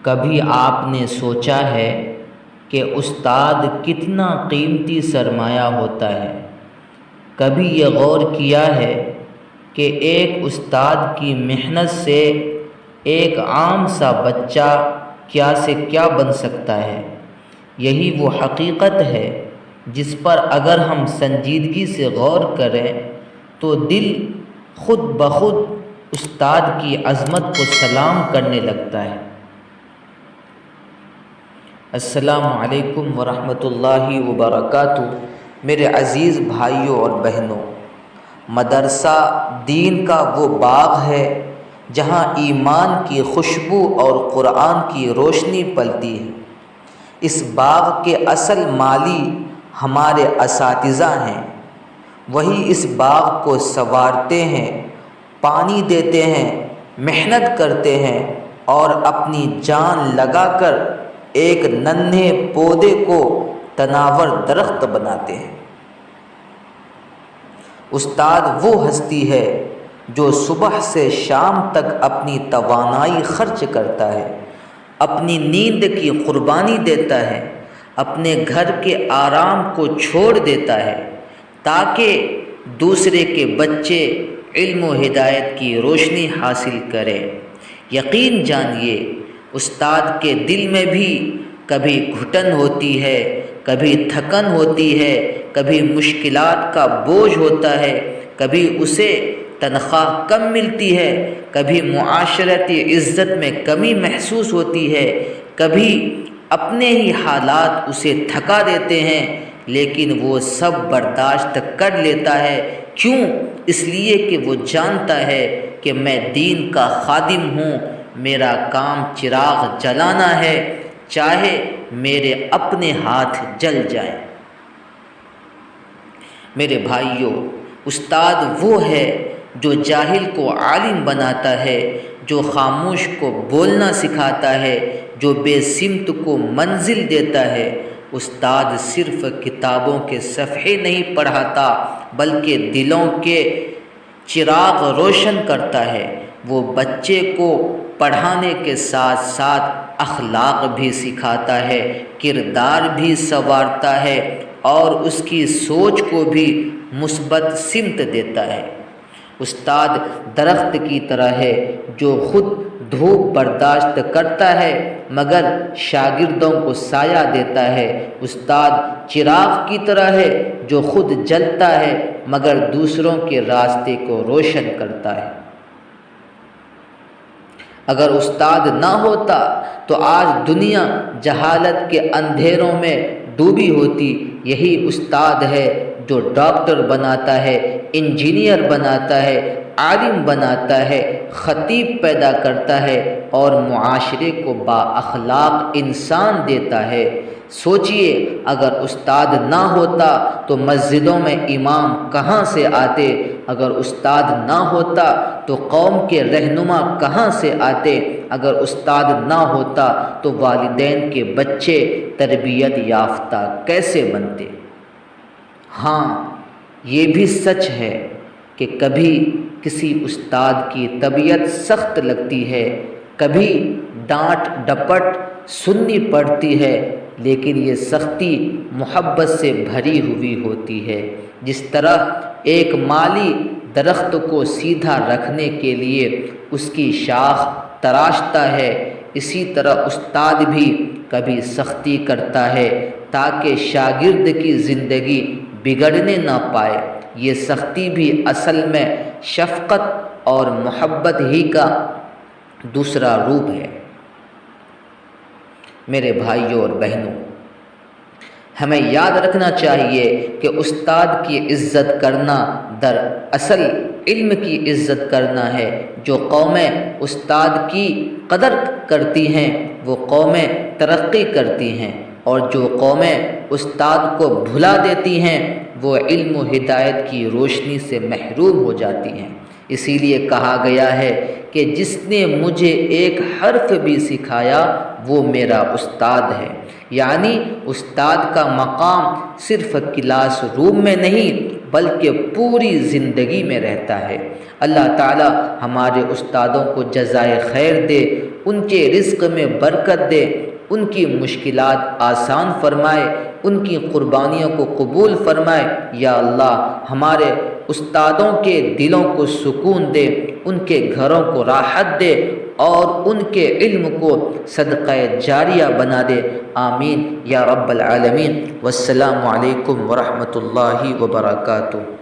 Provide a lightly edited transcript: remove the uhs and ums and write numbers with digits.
کبھی آپ نے سوچا ہے کہ استاد کتنا قیمتی سرمایہ ہوتا ہے؟ کبھی یہ غور کیا ہے کہ ایک استاد کی محنت سے ایک عام سا بچہ کیا سے کیا بن سکتا ہے؟ یہی وہ حقیقت ہے جس پر اگر ہم سنجیدگی سے غور کریں تو دل خود بخود استاد کی عظمت کو سلام کرنے لگتا ہے۔ السلام علیکم ورحمۃ اللہ وبرکاتہ۔ میرے عزیز بھائیوں اور بہنوں، مدرسہ دین کا وہ باغ ہے جہاں ایمان کی خوشبو اور قرآن کی روشنی پلتی ہے۔ اس باغ کے اصل مالی ہمارے اساتذہ ہیں۔ وہی اس باغ کو سنوارتے ہیں، پانی دیتے ہیں، محنت کرتے ہیں اور اپنی جان لگا کر ایک ننھے پودے کو تناور درخت بناتے ہیں۔ استاد وہ ہستی ہے جو صبح سے شام تک اپنی توانائی خرچ کرتا ہے، اپنی نیند کی قربانی دیتا ہے، اپنے گھر کے آرام کو چھوڑ دیتا ہے تاکہ دوسرے کے بچے علم و ہدایت کی روشنی حاصل کریں۔ یقین جانیے، استاد کے دل میں بھی کبھی گھٹن ہوتی ہے، کبھی تھکن ہوتی ہے، کبھی مشکلات کا بوجھ ہوتا ہے، کبھی اسے تنخواہ کم ملتی ہے، کبھی معاشرتی عزت میں کمی محسوس ہوتی ہے، کبھی اپنے ہی حالات اسے تھکا دیتے ہیں، لیکن وہ سب برداشت کر لیتا ہے۔ کیوں؟ اس لیے کہ وہ جانتا ہے کہ میں دین کا خادم ہوں، میرا کام چراغ جلانا ہے، چاہے میرے اپنے ہاتھ جل جائیں۔ میرے بھائیوں، استاد وہ ہے جو جاہل کو عالم بناتا ہے، جو خاموش کو بولنا سکھاتا ہے، جو بے سمت کو منزل دیتا ہے۔ استاد صرف کتابوں کے صفحے نہیں پڑھاتا بلکہ دلوں کے چراغ روشن کرتا ہے۔ وہ بچے کو پڑھانے کے ساتھ ساتھ اخلاق بھی سکھاتا ہے، کردار بھی سنوارتا ہے اور اس کی سوچ کو بھی مثبت سمت دیتا ہے۔ استاد درخت کی طرح ہے جو خود دھوپ برداشت کرتا ہے مگر شاگردوں کو سایہ دیتا ہے۔ استاد چراغ کی طرح ہے جو خود جلتا ہے مگر دوسروں کے راستے کو روشن کرتا ہے۔ اگر استاد نہ ہوتا تو آج دنیا جہالت کے اندھیروں میں ڈوبی ہوتی۔ یہی استاد ہے جو ڈاکٹر بناتا ہے، انجینئر بناتا ہے، عالم بناتا ہے، خطیب پیدا کرتا ہے اور معاشرے کو با اخلاق انسان دیتا ہے۔ سوچئے، اگر استاد نہ ہوتا تو مسجدوں میں امام کہاں سے آتے؟ اگر استاد نہ ہوتا تو قوم کے رہنما کہاں سے آتے؟ اگر استاد نہ ہوتا تو والدین کے بچے تربیت یافتہ کیسے بنتے؟ ہاں، یہ بھی سچ ہے کہ کبھی کسی استاد کی طبیعت سخت لگتی ہے، کبھی ڈانٹ ڈپٹ سننی پڑتی ہے، لیکن یہ سختی محبت سے بھری ہوئی ہوتی ہے۔ جس طرح ایک مالی درخت کو سیدھا رکھنے کے لیے اس کی شاخ تراشتا ہے، اسی طرح استاد بھی کبھی سختی کرتا ہے تاکہ شاگرد کی زندگی بگڑنے نہ پائے۔ یہ سختی بھی اصل میں شفقت اور محبت ہی کا دوسرا روپ ہے۔ میرے بھائیوں اور بہنوں، ہمیں یاد رکھنا چاہیے کہ استاد کی عزت کرنا دراصل علم کی عزت کرنا ہے۔ جو قومیں استاد کی قدر کرتی ہیں وہ قومیں ترقی کرتی ہیں، اور جو قومیں استاد کو بھلا دیتی ہیں وہ علم و ہدایت کی روشنی سے محروم ہو جاتی ہیں۔ اسی لیے کہا گیا ہے کہ جس نے مجھے ایک حرف بھی سکھایا وہ میرا استاد ہے۔ یعنی استاد کا مقام صرف کلاس روم میں نہیں بلکہ پوری زندگی میں رہتا ہے۔ اللہ تعالی ہمارے استادوں کو جزائے خیر دے، ان کے رزق میں برکت دے، ان کی مشکلات آسان فرمائے، ان کی قربانیوں کو قبول فرمائے۔ یا اللہ ہمارے استادوں کے دلوں کو سکون دے، ان کے گھروں کو راحت دے اور ان کے علم کو صدقہ جاریہ بنا دے۔ آمین یا رب العالمین۔ والسلام علیکم ورحمۃ اللہ وبرکاتہ۔